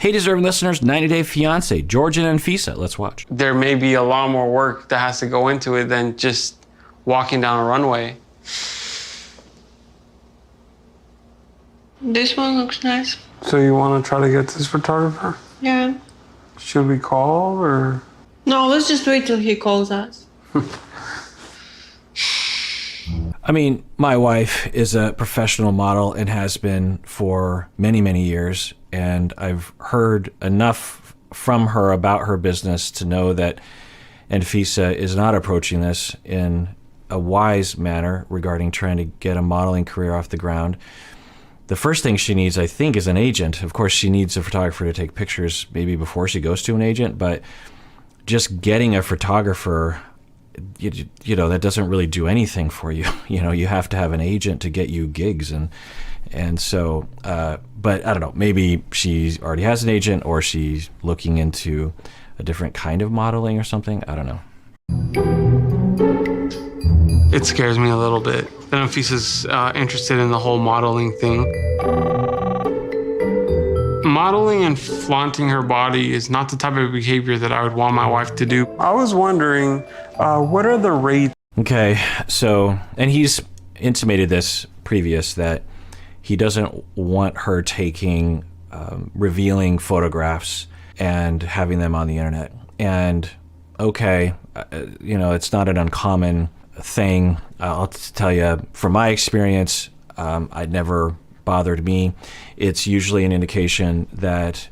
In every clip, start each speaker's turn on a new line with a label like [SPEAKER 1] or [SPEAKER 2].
[SPEAKER 1] Hey, deserving listeners, 90 Day Fiancé, Jorge and Anfisa. Let's watch.
[SPEAKER 2] There may be a lot more work that has to go into it than just walking down a runway.
[SPEAKER 3] This one looks nice.
[SPEAKER 2] So you want to try to get this photographer?
[SPEAKER 3] Yeah.
[SPEAKER 2] Should we call or?
[SPEAKER 3] No, let's just wait till he calls us.
[SPEAKER 1] I mean, my wife is a professional model and has been for many, many years. And I've heard enough from her about her business to know that Anfisa is not approaching this in a wise manner regarding trying to get a modeling career off the ground. The first thing she needs, I think, is an agent. Of course, she needs a photographer to take pictures maybe before she goes to an agent, but just getting a photographer, you know, that doesn't really do anything for you. You know, you have to have an agent to get you gigs. And so, but I don't know, maybe she already has an agent or she's looking into a different kind of modeling or something. I don't know.
[SPEAKER 2] It scares me a little bit that Anfisa's interested in the whole modeling thing. Modeling and flaunting her body is not the type of behavior that I would want my wife to do. I was wondering, what are the rates?
[SPEAKER 1] Okay, so, and he's intimated this previous, that he doesn't want her taking revealing photographs and having them on the internet. And okay, you know, it's not an uncommon thing. I'll tell you, from my experience, it never bothered me. It's usually an indication that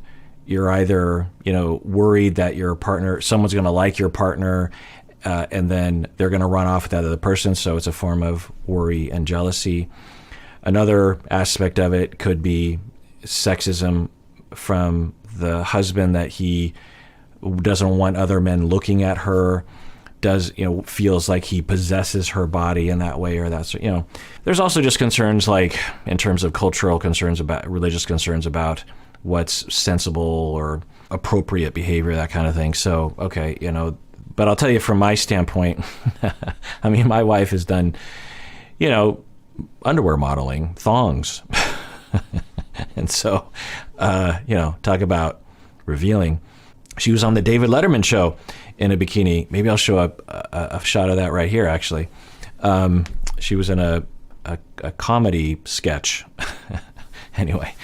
[SPEAKER 1] you're either, you know, worried that your partner, someone's going to like your partner, and then they're going to run off with that other person. So it's a form of worry and jealousy. Another aspect of it could be sexism from the husband, that he doesn't want other men looking at her, feels like he possesses her body in that way, or that's, you know. There's also just concerns, like in terms of cultural concerns, about religious concerns about what's sensible or appropriate behavior, that kind of thing. So, okay, you know, but I'll tell you from my standpoint, I mean, my wife has done, you know, underwear modeling, thongs. And so, you know, talk about revealing. She was on the David Letterman show in a bikini. Maybe I'll show up a shot of that right here, actually. She was in a comedy sketch. Anyway,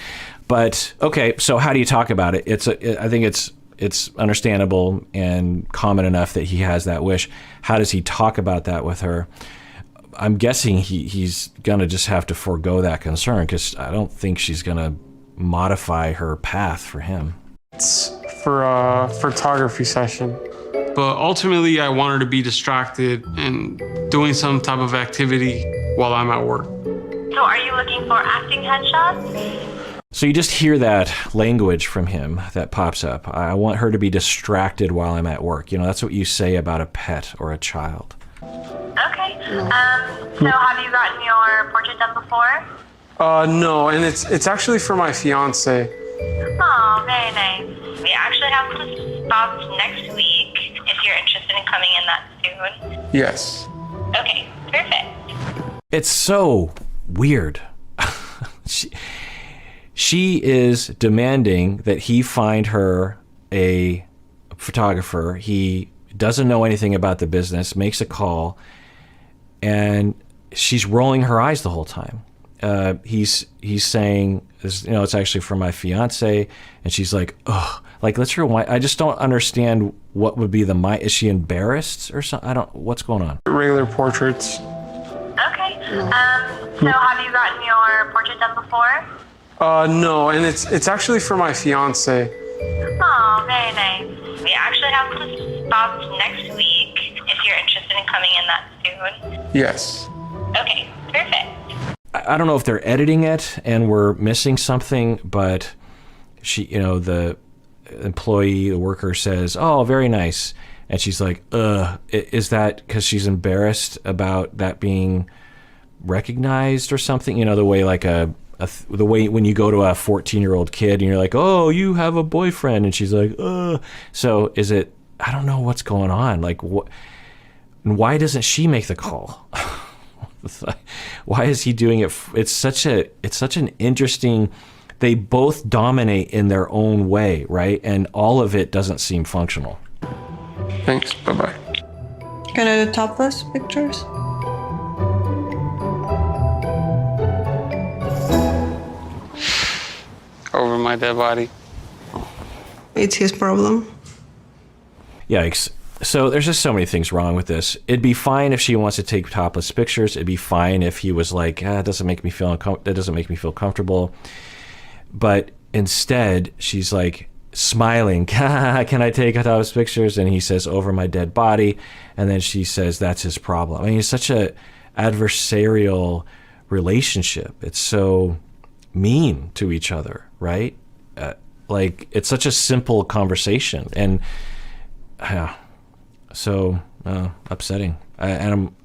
[SPEAKER 1] but okay, so how do you talk about it? I think it's understandable and common enough that he has that wish. How does he talk about that with her? I'm guessing he's gonna just have to forego that concern, because I don't think she's gonna modify her path for him.
[SPEAKER 2] It's for a photography session. But ultimately, I want her to be distracted and doing some type of activity while I'm at work.
[SPEAKER 4] So are you looking for acting headshots?
[SPEAKER 1] So you just hear that language from him that pops up. I want her to be distracted while I'm at work. You know, that's what you say about a pet or a child.
[SPEAKER 4] Okay. So have you gotten your portrait done before?
[SPEAKER 2] No, and it's actually for my fiance.
[SPEAKER 4] Oh, very nice. We actually have some spots next week if you're interested in coming in that soon.
[SPEAKER 2] Yes.
[SPEAKER 4] Okay, perfect.
[SPEAKER 1] It's so weird. She is demanding that he find her a photographer. He doesn't know anything about the business, makes a call, and she's rolling her eyes the whole time. He's saying, you know, it's actually for my fiance, and she's like, oh, like, let's rewind. I just don't understand what would be is she embarrassed or something? What's going on?
[SPEAKER 2] Regular portraits.
[SPEAKER 4] Okay. So have you gotten your portrait done before?
[SPEAKER 2] No, and it's actually for my fiance.
[SPEAKER 4] Oh, very nice. We actually have some spots next week if you're interested in coming in that soon.
[SPEAKER 2] Yes.
[SPEAKER 4] Okay, perfect.
[SPEAKER 1] I don't know if they're editing it and we're missing something, but she, you know, the employee, the worker says, oh, very nice. And she's like, is that because she's embarrassed about that being recognized or something? You know, the way like the way when you go to a 14-year-old kid and you're like, oh, you have a boyfriend. And she's like, so is it, I don't know what's going on. Like, what, and why doesn't she make the call? Why is he doing it? It's such an interesting they both dominate in their own way, right? And all of it doesn't seem functional.
[SPEAKER 2] Thanks. Bye-bye.
[SPEAKER 3] Can I do topless pictures?
[SPEAKER 2] Over my dead body.
[SPEAKER 3] It's his problem.
[SPEAKER 1] Yikes. So there's just so many things wrong with this. It'd be fine if she wants to take topless pictures. It'd be fine if he was like, it doesn't make me feel that doesn't make me feel comfortable. But instead, she's like smiling, can I take topless pictures? And he says, over my dead body. And then she says, that's his problem. I mean, it's such a adversarial relationship. It's so mean to each other, right? Like, it's such a simple conversation. And so upsetting. And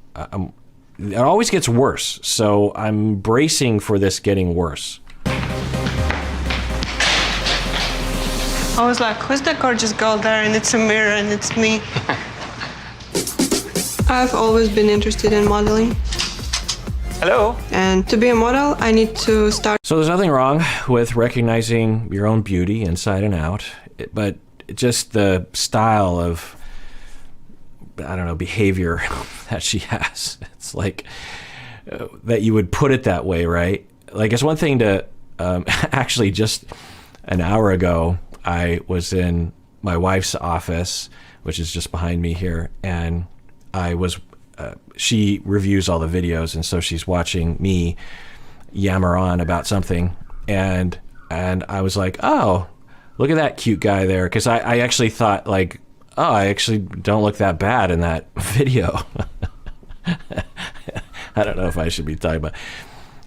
[SPEAKER 1] it always gets worse. So I'm bracing for this getting worse.
[SPEAKER 3] I was like, who's that gorgeous girl there? And it's a mirror and it's me. I've always been interested in modeling.
[SPEAKER 5] Hello.
[SPEAKER 3] And to be a model, I need to start.
[SPEAKER 1] So there's nothing wrong with recognizing your own beauty inside and out, but just the style of, I don't know, behavior that she has. It's like that you would put it that way, right? Like, it's one thing to actually just an hour ago, I was in my wife's office, which is just behind me here, and I was, she reviews all the videos, and so she's watching me yammer on about something, and I was like, oh, look at that cute guy there, because I actually thought, like, oh, I actually don't look that bad in that video. I don't know if I should be talking about,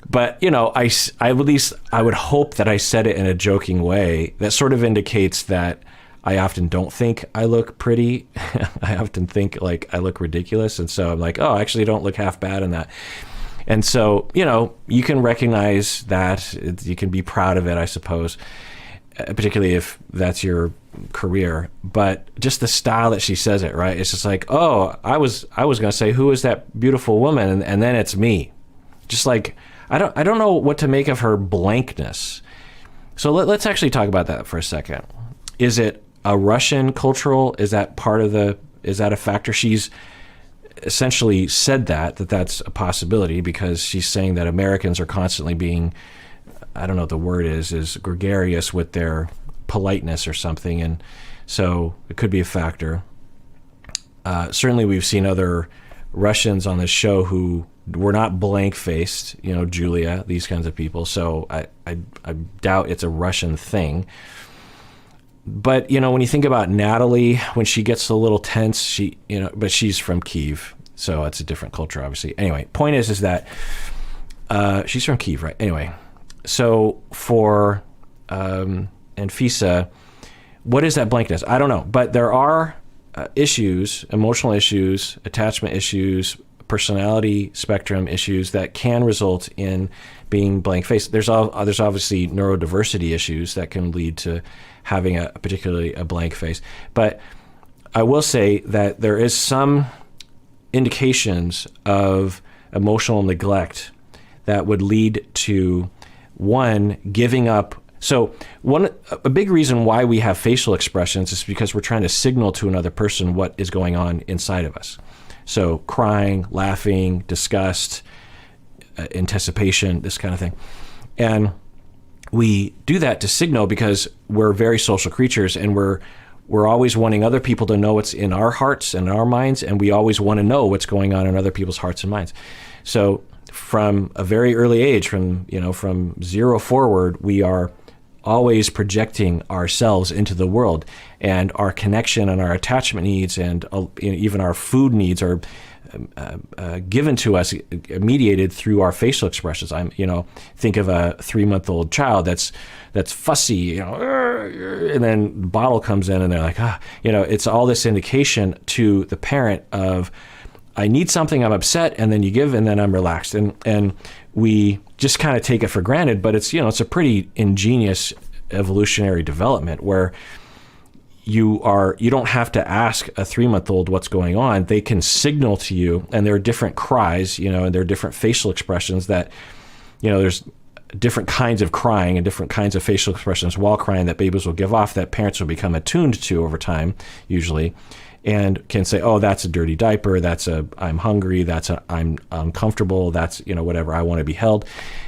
[SPEAKER 1] but you know, I at least I would hope that I said it in a joking way that sort of indicates that I often don't think I look pretty. I often think like I look ridiculous, and so I'm like, oh, I actually don't look half bad in that. And so, you know, you can recognize that, you can be proud of it, I suppose, particularly if that's your career. But just the style that she says it, right? It's just like, oh, I was going to say, who is that beautiful woman? And then it's me. Just like, I don't know what to make of her blankness. So let's actually talk about that for a second. Is it a Russian cultural? Is that is that a factor? She's essentially said that's a possibility, because she's saying that Americans are constantly being, I don't know what the word is gregarious with their politeness or something. And so it could be a factor. Certainly we've seen other Russians on this show who were not blank-faced, you know, Julia, these kinds of people. So I doubt it's a Russian thing. But, you know, when you think about Natalie, when she gets a little tense, but she's from Kyiv, so it's a different culture, obviously. Anyway, point is that she's from Kyiv, right? Anyway, so for Anfisa, what is that blankness? I don't know, but there are issues, emotional issues, attachment issues, personality spectrum issues that can result in being blank-faced. There's obviously neurodiversity issues that can lead to having particularly a blank face. But I will say that there is some indications of emotional neglect that would lead to, one, giving up. So a big reason why we have facial expressions is because we're trying to signal to another person what is going on inside of us. So crying, laughing, disgust, anticipation, this kind of thing. And we do that to signal because we're very social creatures, and we're always wanting other people to know what's in our hearts and our minds, and we always want to know what's going on in other people's hearts and minds. So from a very early age, from zero forward, we are always projecting ourselves into the world, and our connection and our attachment needs and even our food needs are given to us, mediated through our facial expressions. Think of a 3-month-old child that's fussy, and then the bottle comes in and they're like, it's all this indication to the parent of, I need something, I'm upset, and then you give, and then I'm relaxed. And we just kind of take it for granted, but it's a pretty ingenious evolutionary development where you don't have to ask a 3-month-old what's going on. They can signal to you, and there are different cries, and there are different facial expressions that, there's different kinds of crying and different kinds of facial expressions while crying that babies will give off that parents will become attuned to over time, usually, and can say, oh, that's a dirty diaper, that's a I'm hungry, that's a I'm uncomfortable, that's, whatever, I want to be held.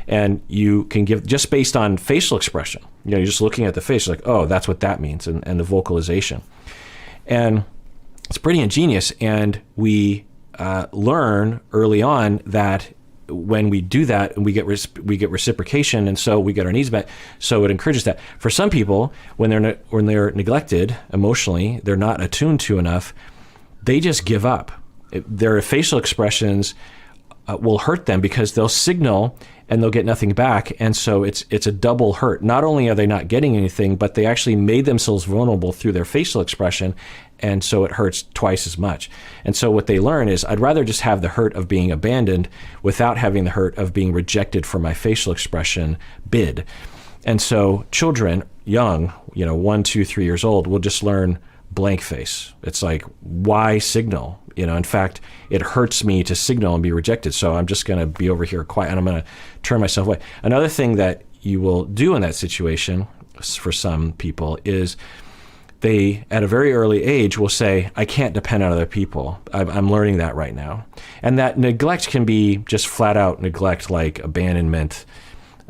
[SPEAKER 1] And you can give, just based on facial expression, you're just looking at the face, like, oh, that's what that means, and the vocalization. And it's pretty ingenious, and we learn early on that when we do that, and we get reciprocation, and so we get our needs met. So it encourages that. For some people, when they're neglected emotionally, they're not attuned to enough, they just give up. Their facial expressions will hurt them because they'll signal and they'll get nothing back, and so it's a double hurt. Not only are they not getting anything, but they actually made themselves vulnerable through their facial expression, and so it hurts twice as much. And so what they learn is, I'd rather just have the hurt of being abandoned without having the hurt of being rejected for my facial expression bid. And so children, young, 1, 2, 3 years old, will just learn blank face. It's like, why signal? In fact, it hurts me to signal and be rejected, so I'm just going to be over here quiet, and I'm going to turn myself away. Another thing that you will do in that situation, for some people, is they, at a very early age, will say, I can't depend on other people. I'm learning that right now. And that neglect can be just flat out neglect, like abandonment,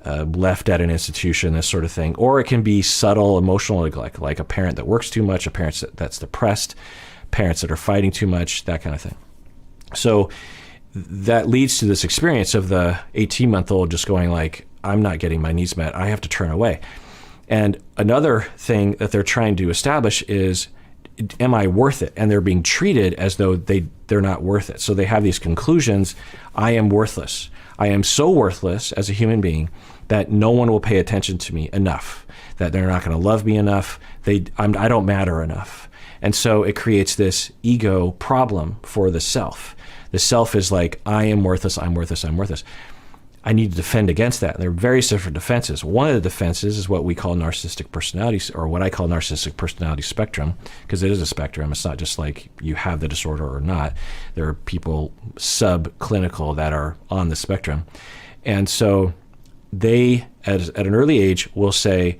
[SPEAKER 1] left at an institution, this sort of thing. Or it can be subtle emotional neglect, like a parent that works too much, a parent that's depressed, parents that are fighting too much, that kind of thing. So that leads to this experience of the 18-month-old just going like, I'm not getting my needs met, I have to turn away. And another thing that they're trying to establish is, am I worth it? And they're being treated as though they're not worth it. So they have these conclusions, I am worthless. I am so worthless as a human being that no one will pay attention to me enough, that they're not going to love me enough, I don't matter enough. And so it creates this ego problem for the self. The self is like, I am worthless, I'm worthless, I'm worthless. I need to defend against that. And there are various different defenses. One of the defenses is what we call narcissistic personality, or what I call narcissistic personality spectrum, because it is a spectrum. It's not just like you have the disorder or not. There are people subclinical that are on the spectrum. And so they, at an early age, will say,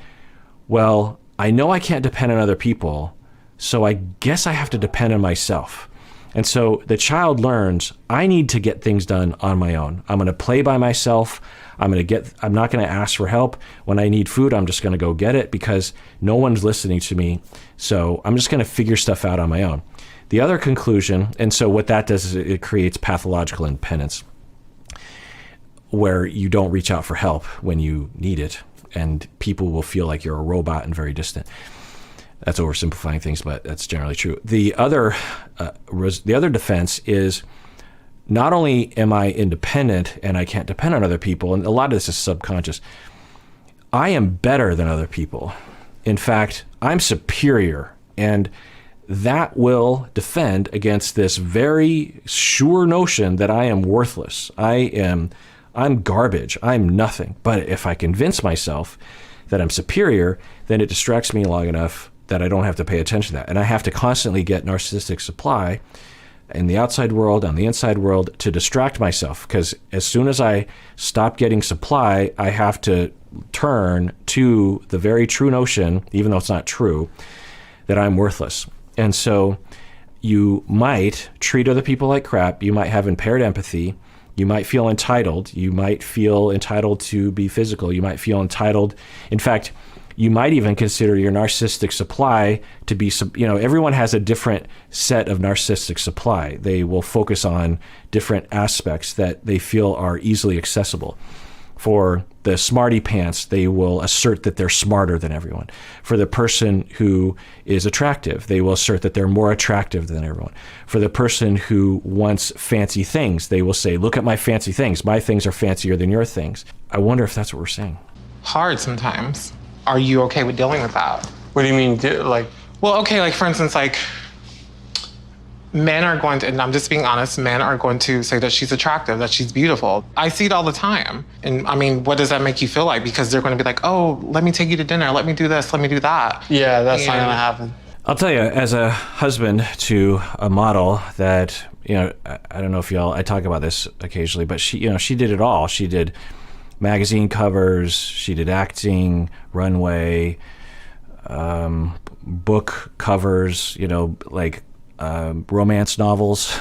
[SPEAKER 1] well, I know I can't depend on other people, so I guess I have to depend on myself. And so the child learns, I need to get things done on my own. I'm going to play by myself. I'm not going to ask for help. When I need food, I'm just going to go get it because no one's listening to me. So I'm just going to figure stuff out on my own. The other conclusion, and so what that does is it creates pathological independence, where you don't reach out for help when you need it, and people will feel like you're a robot and very distant. That's oversimplifying things, but that's generally true. The other defense is, not only am I independent and I can't depend on other people, and a lot of this is subconscious, I am better than other people. In fact, I'm superior, and that will defend against this very sure notion that I am worthless. I'm garbage. I'm nothing. But if I convince myself that I'm superior, then it distracts me long enough that I don't have to pay attention to that. And I have to constantly get narcissistic supply in the outside world, on the inside world, to distract myself. Because as soon as I stop getting supply, I have to turn to the very true notion, even though it's not true, that I'm worthless. And so you might treat other people like crap. You might have impaired empathy. You might feel entitled. You might feel entitled to be physical. You might feel entitled. In fact, you might even consider your narcissistic supply to be, everyone has a different set of narcissistic supply. They will focus on different aspects that they feel are easily accessible. For the smarty pants, they will assert that they're smarter than everyone. For the person who is attractive, they will assert that they're more attractive than everyone. For the person who wants fancy things, they will say, look at my fancy things. My things are fancier than your things. I wonder if that's what we're saying.
[SPEAKER 6] Hard sometimes. Are you okay with dealing with that?
[SPEAKER 2] What do you mean,
[SPEAKER 6] Well, okay, like for instance, like men are going to, and I'm just being honest, men are going to say that she's attractive, that she's beautiful. I see it all the time. And I mean, what does that make you feel like? Because they're going to be like, oh, let me take you to dinner. Let me do this. Let me do that.
[SPEAKER 2] Yeah, that's not going to happen.
[SPEAKER 1] I'll tell you, as a husband to a model that, I don't know if I talk about this occasionally, but she did it all. She did magazine covers. She did acting, runway, book covers, you know, like romance novels.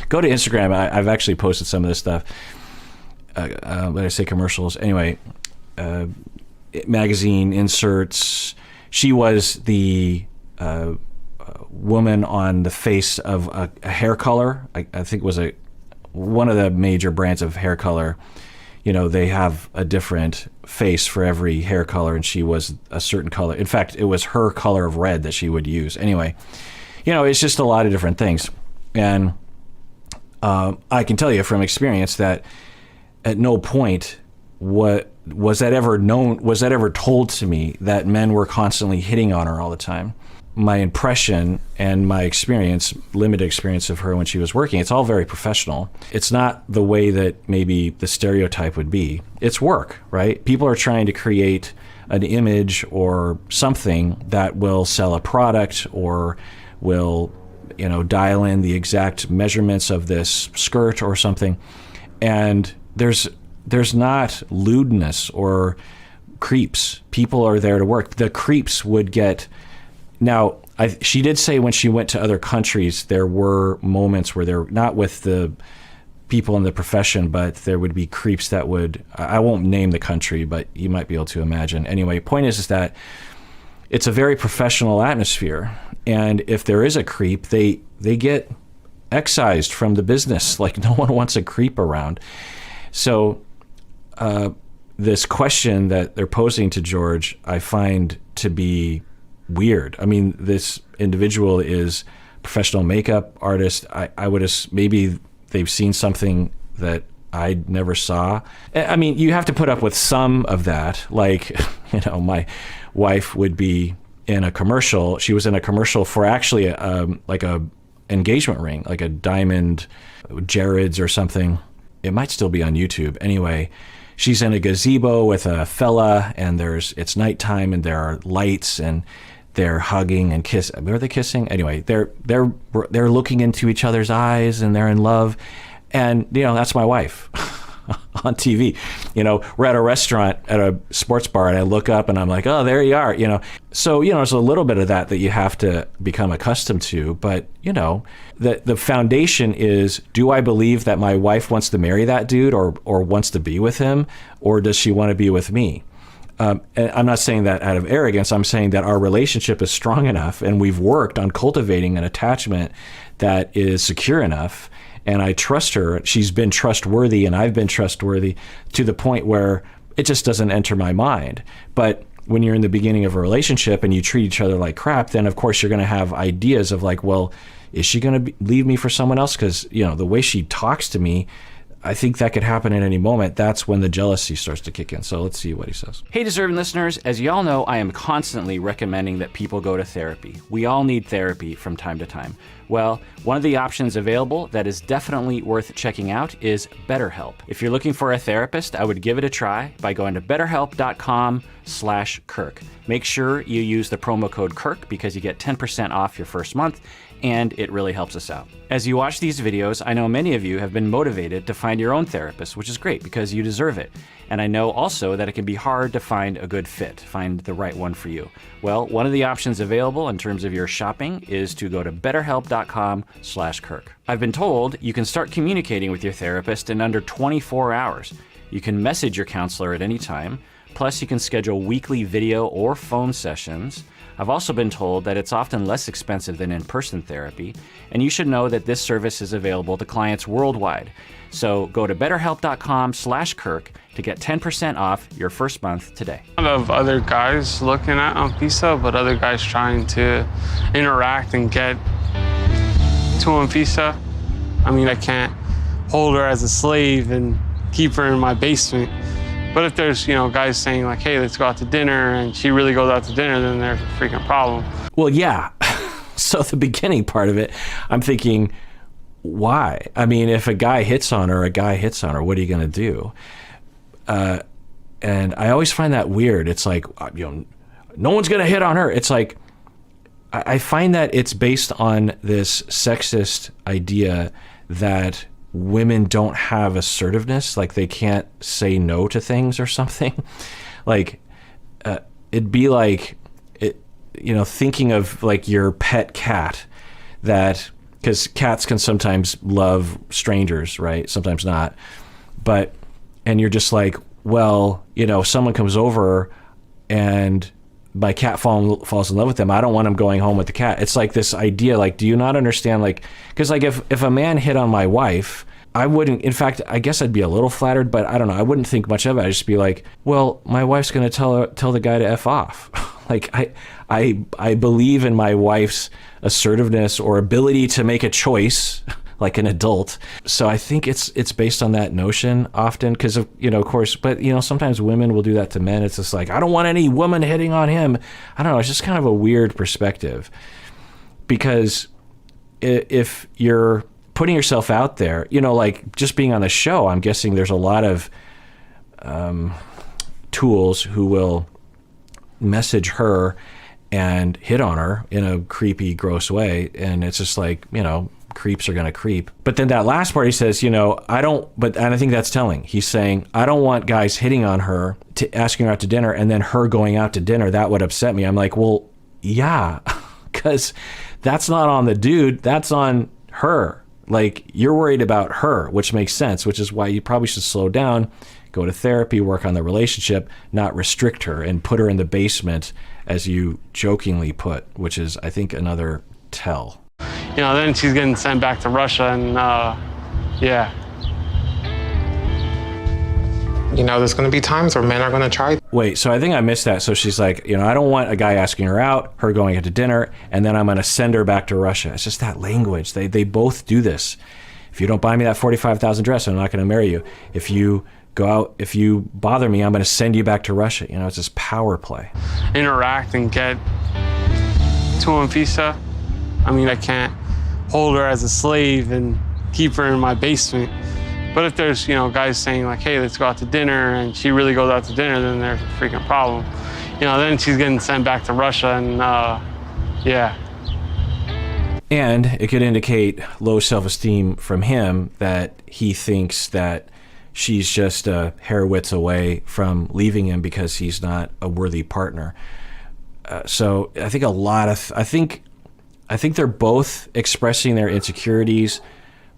[SPEAKER 1] Go to Instagram. I've actually posted some of this stuff. When I say commercials, anyway, magazine inserts. She was the woman on the face of a hair color. I think it was one of the major brands of hair color. You know, they have a different face for every hair color, and she was a certain color. In fact, it was her color of red that she would use. Anyway, you know, it's just a lot of different things. And I can tell you from experience that at no point was that ever told to me that men were constantly hitting on her all the time. My impression and my experience, limited experience of her when she was working, it's all very professional. It's not the way that maybe the stereotype would be. It's work, right? People are trying to create an image or something that will sell a product or will, you know, dial in the exact measurements of this skirt or something. And there's not lewdness or creeps. People are there to work. The creeps would get... Now, she did say when she went to other countries, there were moments where there, not with the people in the profession, but there would be creeps that would, I won't name the country, but you might be able to imagine. Anyway, point is that it's a very professional atmosphere. And if there is a creep, they get excised from the business. Like, no one wants a creep around. So this question that they're posing to George, I find to be weird. I mean, this individual is a professional makeup artist. I would maybe they've seen something that I never saw. I mean, you have to put up with some of that. Like, you know, my wife would be in a commercial. She was in a commercial for actually like a engagement ring, like a diamond, Jared's or something. It might still be on YouTube. Anyway, she's in a gazebo with a fella, and it's nighttime, and there are lights, and they're hugging and kissing. Are they kissing? Anyway, they're looking into each other's eyes, and they're in love. And, you know, that's my wife on TV. You know, we're at a restaurant at a sports bar, and I look up and I'm like, oh, there you are, you know. So, you know, there's a little bit of that you have to become accustomed to. But, you know, the foundation is, do I believe that my wife wants to marry that dude or wants to be with him, or does she want to be with me? And I'm not saying that out of arrogance. I'm saying that our relationship is strong enough, and we've worked on cultivating an attachment that is secure enough. And I trust her. She's been trustworthy, and I've been trustworthy to the point where it just doesn't enter my mind. But when you're in the beginning of a relationship and you treat each other like crap, then of course you're going to have ideas of like, well, is she going to leave me for someone else? Because, you know, the way she talks to me, I think that could happen at any moment. That's when the jealousy starts to kick in. So let's see what he says.
[SPEAKER 7] Hey, deserving listeners, as y'all know, I am constantly recommending that people go to therapy. We all need therapy from time to time. Well, one of the options available that is definitely worth checking out is BetterHelp. If you're looking for a therapist, I would give it a try by going to betterhelp.com/Kirk. Make sure you use the promo code Kirk because you get 10% off your first month, and it really helps us out. As you watch these videos, I know many of you have been motivated to find your own therapist, which is great because you deserve it. And I know also that it can be hard to find a good fit, find the right one for you. Well, one of the options available in terms of your shopping is to go to betterhelp.com/Kirk. I've been told you can start communicating with your therapist in under 24 hours. You can message your counselor at any time. Plus, you can schedule weekly video or phone sessions. I've also been told that it's often less expensive than in-person therapy, and you should know that this service is available to clients worldwide. So go to betterhelp.com/Kirk to get 10% off your first month today.
[SPEAKER 2] A lot of other guys looking at Anfisa, but other guys trying to interact and get to Anfisa. I mean, I can't hold her as a slave and keep her in my basement. But if there's, you know, guys saying like, hey, let's go out to dinner, and she really goes out to dinner, then there's a freaking problem.
[SPEAKER 1] Well, yeah. So the beginning part of it, I'm thinking, why? I mean, if a guy hits on her, what are you going to do? And I always find that weird. It's like, you know, no one's going to hit on her. It's like, I find that it's based on this sexist idea that women don't have assertiveness, like they can't say no to things or something. Like it'd be like, thinking of like your pet cat, that, because cats can sometimes love strangers, right? Sometimes not. And you're just like, well, someone comes over and my cat falls in love with them. I don't want them going home with the cat. It's like this idea, like, do you not understand? Like, because like if a man hit on my wife, I wouldn't, in fact, I guess I'd be a little flattered, but I don't know. I wouldn't think much of it. I'd just be like, well, my wife's going to tell the guy to F off. Like I believe in my wife's assertiveness or ability to make a choice like an adult. So I think it's based on that notion often, because of course, but sometimes women will do that to men. It's just like, I don't want any woman hitting on him. I don't know. It's just kind of a weird perspective, because if you're putting yourself out there, like just being on the show, I'm guessing there's a lot of tools who will message her and hit on her in a creepy, gross way. And it's just like, creeps are going to creep. But then that last part, he says, and I think that's telling. He's saying, I don't want guys hitting on her, asking her out to dinner, and then her going out to dinner. That would upset me. I'm like, well, yeah, because that's not on the dude. That's on her. Like, you're worried about her, which makes sense, which is why you probably should slow down, go to therapy, work on the relationship, not restrict her and put her in the basement, as you jokingly put, which is, I think, another tell.
[SPEAKER 2] Then she's getting sent back to Russia, and yeah.
[SPEAKER 6] There's going to be times where men are going to try.
[SPEAKER 1] Wait, so I think I missed that. So she's like, I don't want a guy asking her out, her going out to dinner, and then I'm going to send her back to Russia. It's just that language. They both do this. If you don't buy me that $45,000 dress, I'm not going to marry you. If you go out, if you bother me, I'm going to send you back to Russia. It's this power play.
[SPEAKER 2] Interact and get to Anfisa. I can't hold her as a slave and keep her in my basement. But if there's, guys saying like, hey, let's go out to dinner, and she really goes out to dinner, then there's a freaking problem. Then she's getting sent back to Russia, and yeah.
[SPEAKER 1] And it could indicate low self-esteem from him, that he thinks that she's just a hair widths away from leaving him because he's not a worthy partner. So I think I think they're both expressing their insecurities,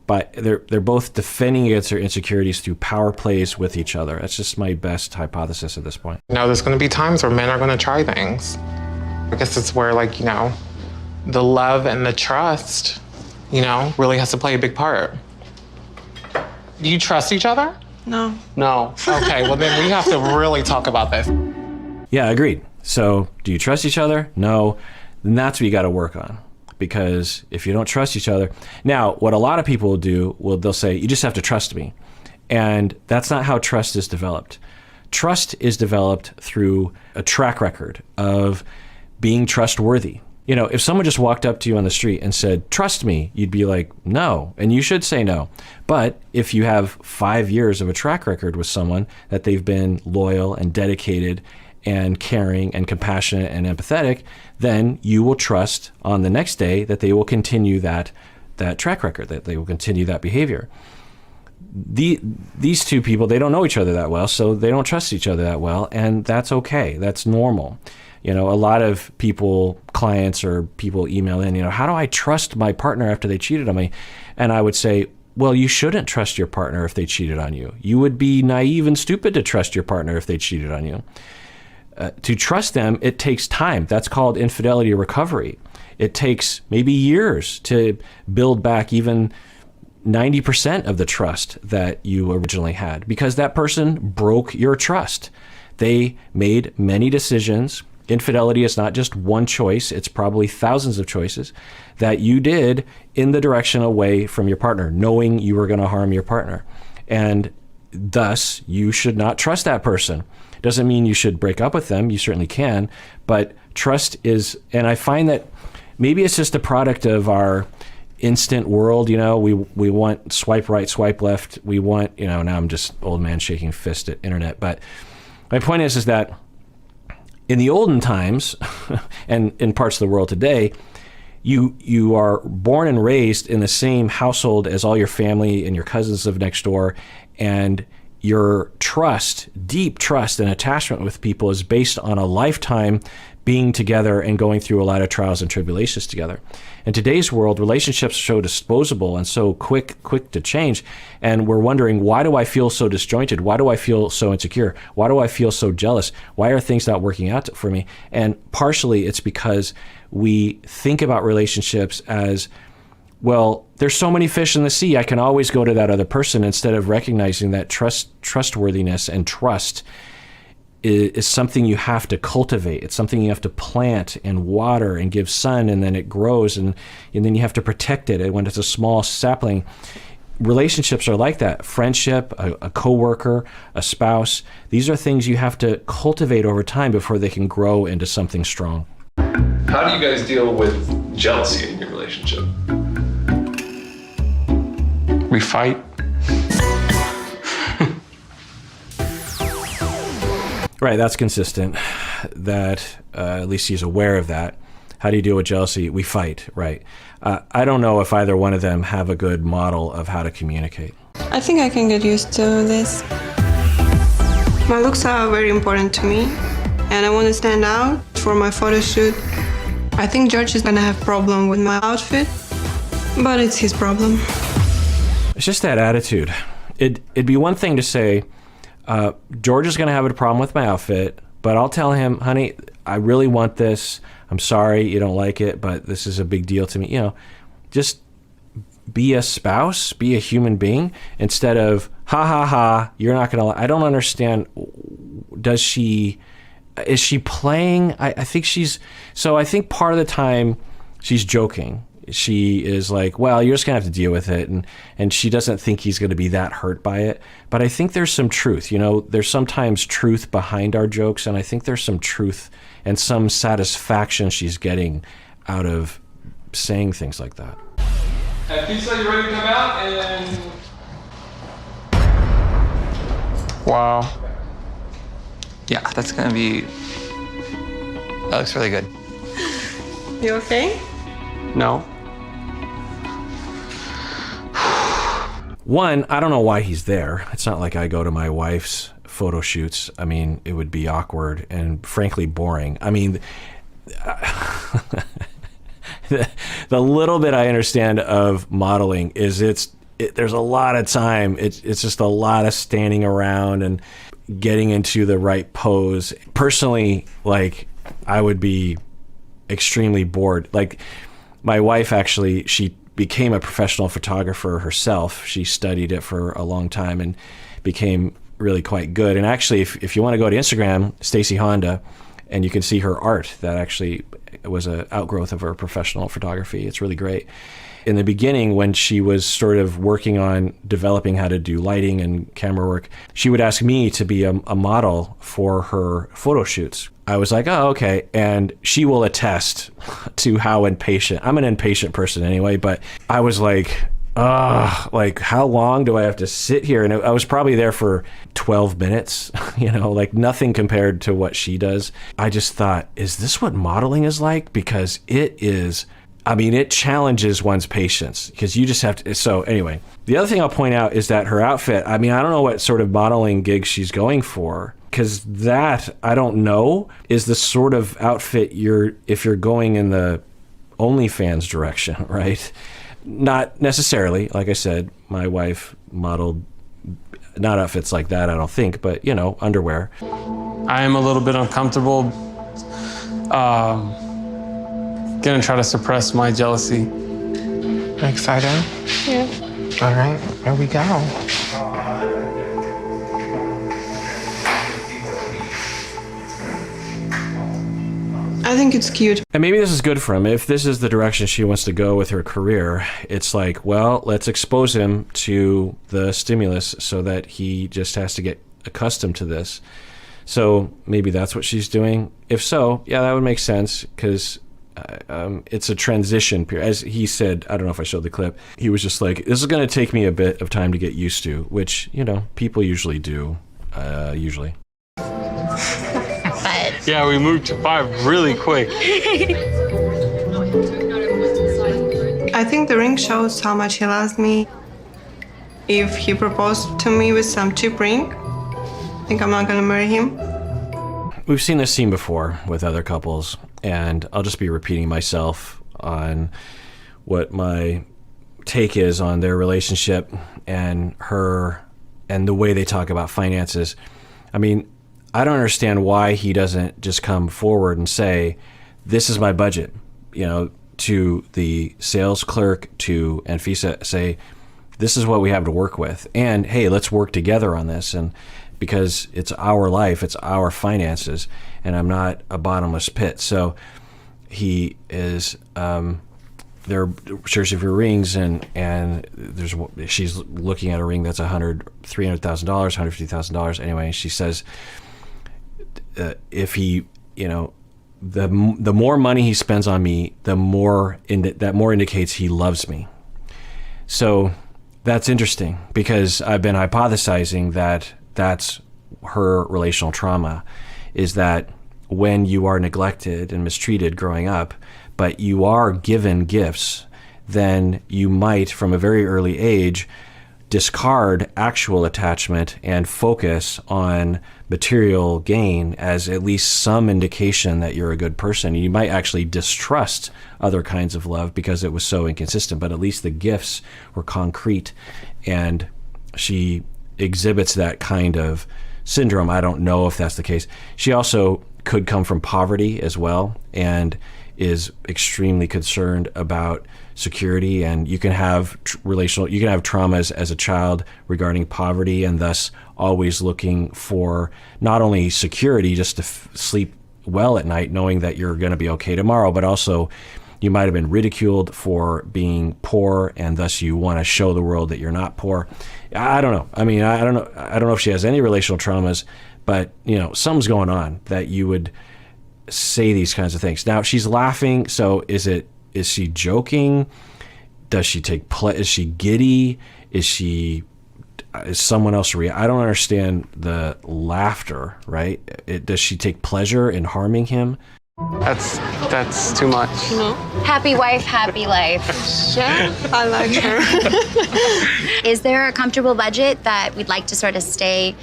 [SPEAKER 1] but they're both defending against their insecurities through power plays with each other. That's just my best hypothesis at this point.
[SPEAKER 6] There's going to be times where men are going to try things. I guess it's where, like, the love and the trust, really has to play a big part. Do you trust each other?
[SPEAKER 3] No.
[SPEAKER 6] No. Okay, well then we have to really talk about this.
[SPEAKER 1] Yeah, agreed. So do you trust each other? No. Then that's what you got to work on. Because if you don't trust each other, now what a lot of people will do, they'll say, you just have to trust me. And that's not how trust is developed. Trust is developed through a track record of being trustworthy. If someone just walked up to you on the street and said, trust me, you'd be like, no, and you should say no. But if you have 5 years of a track record with someone that they've been loyal and dedicated and caring and compassionate and empathetic, then you will trust on the next day that they will continue that track record, that they will continue that behavior. These two people, they don't know each other that well, so they don't trust each other that well, and that's okay. That's normal. A lot of clients or people email in, how do I trust my partner after they cheated on me? And I would say, well, you shouldn't trust your partner if they cheated on you. You would be naive and stupid to trust your partner if they cheated on you. To trust them, it takes time. That's called infidelity recovery. It takes maybe years to build back even 90% of the trust that you originally had, because that person broke your trust. They made many decisions. Infidelity is not just one choice. It's probably thousands of choices that you did in the direction away from your partner, knowing you were going to harm your partner. And thus, you should not trust that person. Doesn't mean you should break up with them. You certainly can. But trust is, and I find that maybe it's just a product of our instant world. We want swipe right, swipe left. We want, now I'm just old man shaking fist at internet. But my point is that in the olden times and in parts of the world today, you are born and raised in the same household as all your family and your cousins live next door, and your trust, deep trust and attachment with people is based on a lifetime being together and going through a lot of trials and tribulations together. In today's world, relationships are so disposable and so quick to change, and we're wondering, why do I feel so disjointed? Why do I feel so insecure? Why do I feel so jealous? Why are things not working out for me? And partially it's because we think about relationships as, well, there's so many fish in the sea, I can always go to that other person, instead of recognizing that trustworthiness and trust is something you have to cultivate. It's something you have to plant and water and give sun, and then it grows, and then you have to protect it. And when it's a small sapling, relationships are like that. Friendship, a coworker, a spouse, these are things you have to cultivate over time before they can grow into something strong.
[SPEAKER 8] How do you guys deal with jealousy in your relationship?
[SPEAKER 2] We fight.
[SPEAKER 1] Right, that's consistent. That at least he's aware of that. How do you deal with jealousy? We fight, right. I don't know if either one of them have a good model of how to communicate.
[SPEAKER 3] I think I can get used to this. My looks are very important to me, and I want to stand out for my photo shoot. I think George is gonna have problem with my outfit, but it's his problem.
[SPEAKER 1] It's just that attitude. It'd be one thing to say, George is going to have a problem with my outfit, but I'll tell him, honey, I really want this. I'm sorry you don't like it, but this is a big deal to me. You know, just be a spouse, be a human being, instead of, ha ha ha, you're not going to, I don't understand. Is she playing? I think I think part of the time she's joking. She is like, well, you're just gonna have to deal with it, and she doesn't think he's gonna be that hurt by it. But I think there's some truth, you know, there's sometimes truth behind our jokes, and I think there's some truth and some satisfaction she's getting out of saying things like that.
[SPEAKER 8] Anfisa, you ready to come out? And
[SPEAKER 2] Wow.
[SPEAKER 5] Yeah, that's gonna be, that looks really good.
[SPEAKER 3] You okay?
[SPEAKER 2] No.
[SPEAKER 1] One, I don't know why he's there. It's not like I go to my wife's photo shoots. I mean, it would be awkward and frankly boring. I mean, the little bit I understand of modeling is there's a lot of time. It's just a lot of standing around and getting into the right pose. Personally, like, I would be extremely bored. Like, my wife actually, she became a professional photographer herself. She studied it for a long time and became really quite good. And actually, if you want to go to Instagram, Stacy Honda, and you can see her art that actually was an outgrowth of her professional photography. It's really great. In the beginning, when she was sort of working on developing how to do lighting and camera work, she would ask me to be a model for her photo shoots. I was like, oh, okay. And she will attest to how impatient. I'm an impatient person anyway, but I was like, like, how long do I have to sit here? And I was probably there for 12 minutes, you know, like nothing compared to what she does. I just thought, is this what modeling is like? Because it is, I mean, it challenges one's patience because you just have to. So anyway, the other thing I'll point out is that her outfit, I mean, I don't know what sort of modeling gig she's going for, because that, I don't know, is the sort of outfit if you're going in the OnlyFans direction, right? Not necessarily. Like I said, my wife modeled not outfits like that, I don't think, but, you know, underwear.
[SPEAKER 2] I am a little bit uncomfortable. Gonna try to suppress my jealousy.
[SPEAKER 6] Excited?
[SPEAKER 3] Yeah.
[SPEAKER 6] All right, here we go.
[SPEAKER 3] I think it's cute.
[SPEAKER 1] And maybe this is good for him. If this is the direction she wants to go with her career, it's like, well, let's expose him to the stimulus so that he just has to get accustomed to this. So maybe that's what she's doing. If so, yeah, that would make sense, because it's a transition period. As he said, I don't know if I showed the clip, he was just like, this is going to take me a bit of time to get used to, which, you know, people usually do, usually.
[SPEAKER 2] Yeah, we moved to 5 really quick.
[SPEAKER 3] I think the ring shows how much he loves me. If he proposed to me with some cheap ring, I think I'm not gonna marry him.
[SPEAKER 1] We've seen this scene before with other couples, and I'll just be repeating myself on what my take is on their relationship and her and the way they talk about finances. I mean, I don't understand why he doesn't just come forward and say, this is my budget, you know, to the sales clerk, to Anfisa, say, this is what we have to work with. And hey, let's work together on this. And because it's our life, it's our finances, and I'm not a bottomless pit. So he is, they're searching for rings, and she's looking at a ring that's $300,000, $150,000 anyway. And she says, if he, you know, the more money he spends on me, that more indicates he loves me. So that's interesting, because I've been hypothesizing that that's her relational trauma, is that when you are neglected and mistreated growing up, but you are given gifts, then you might, from a very early age, discard actual attachment and focus on material gain as at least some indication that you're a good person. You might actually distrust other kinds of love because it was so inconsistent, but at least the gifts were concrete, and she exhibits that kind of syndrome. I don't know if that's the case. She also could come from poverty as well, and is extremely concerned about security, and you can have traumas as a child regarding poverty, and thus always looking for not only security, just to sleep well at night, knowing that you're going to be okay tomorrow, but also you might have been ridiculed for being poor, and thus you want to show the world that you're not poor. I don't know. I mean, I don't know if she has any relational traumas, but you know, something's going on that you would say these kinds of things. Now she's laughing. So is she joking? Does she take is she giddy? Is someone else I don't understand the laughter, right? Does she take pleasure in harming him?
[SPEAKER 2] That's too much.
[SPEAKER 3] No.
[SPEAKER 9] Happy wife, happy life.
[SPEAKER 3] Yeah, I like her.
[SPEAKER 9] Is there a comfortable budget that we'd like to sort of stay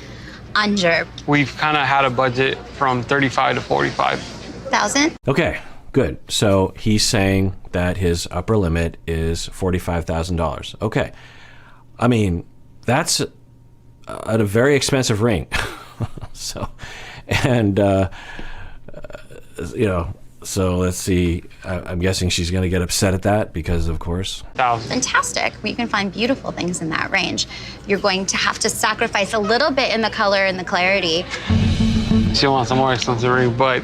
[SPEAKER 9] under?
[SPEAKER 2] We've kind of had a budget from 35 to 45,000.
[SPEAKER 1] Okay, good. So he's saying that his upper limit is $45,000. Okay. I mean, that's a very expensive ring. So, and, you know, so let's see. I'm guessing she's going to get upset at that because, of course.
[SPEAKER 9] Fantastic. You can find beautiful things in that range. You're going to have to sacrifice a little bit in the color and the clarity.
[SPEAKER 2] She wants a more expensive ring, but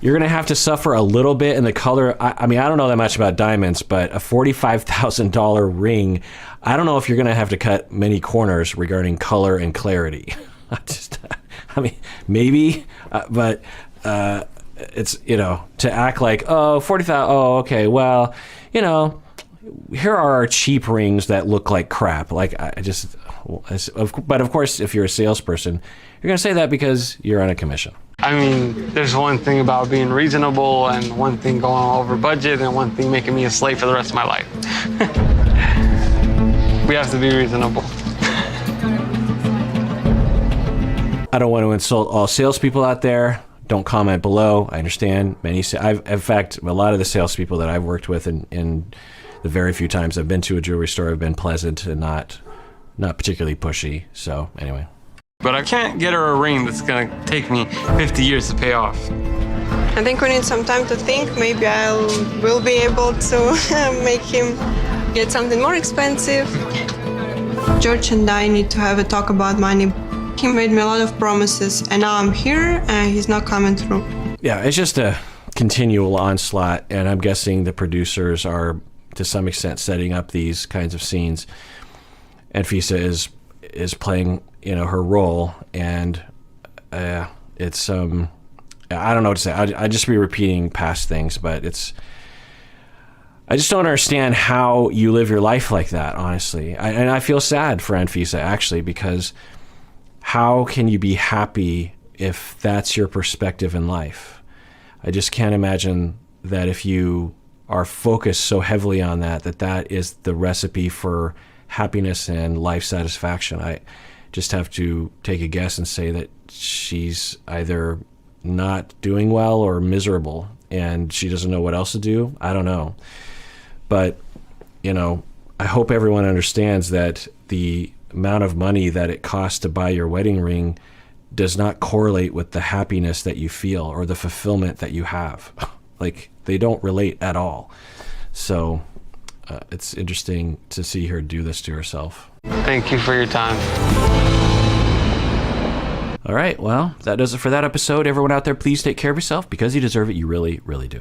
[SPEAKER 1] you're going to have to suffer a little bit in the color. I mean, I don't know that much about diamonds, but a $45,000 ring, I don't know if you're going to have to cut many corners regarding color and clarity. I mean, maybe, but it's, you know, to act like, oh, 40,000, oh, okay, well, you know, here are our cheap rings that look like crap. Like, but of course, if you're a salesperson, you're going to say that because you're on a commission.
[SPEAKER 2] I mean, there's one thing about being reasonable, and one thing going over budget, and one thing making me a slave for the rest of my life. We have to be reasonable.
[SPEAKER 1] I don't want to insult all salespeople out there. Don't comment below. I understand in fact, a lot of the salespeople that I've worked with in the very few times I've been to a jewelry store have been pleasant and not particularly pushy. So anyway.
[SPEAKER 2] But I can't get her a ring that's gonna take me 50 years to pay off.
[SPEAKER 3] I think we need some time to think. Maybe I will be able to make him get something more expensive. George and I need to have a talk about money. He made me a lot of promises, and now I'm here and he's not coming through. Yeah, it's just a continual onslaught, and I'm guessing the producers are to some extent setting up these kinds of scenes. Anfisa is playing, you know, her role, and it's I don't know what to say. I just be repeating past things, but I just don't understand how you live your life like that, honestly. And I feel sad for Anfisa, actually, because how can you be happy if that's your perspective in life? I just can't imagine that if you
[SPEAKER 1] are focused so heavily on that is the recipe for happiness and life satisfaction. I just have to take a guess and say that she's either not doing well or miserable, and she doesn't know what else to do. I don't know. But, you know, I hope everyone understands that the amount of money that it costs to buy your wedding ring does not correlate with the happiness that you feel or the fulfillment that you have. Like, they don't relate at all. So it's interesting to see her do this to herself.
[SPEAKER 2] Thank you for your time.
[SPEAKER 1] All right, well, that does it for that episode. Everyone out there, please take care of yourself because you deserve it. You really, really do.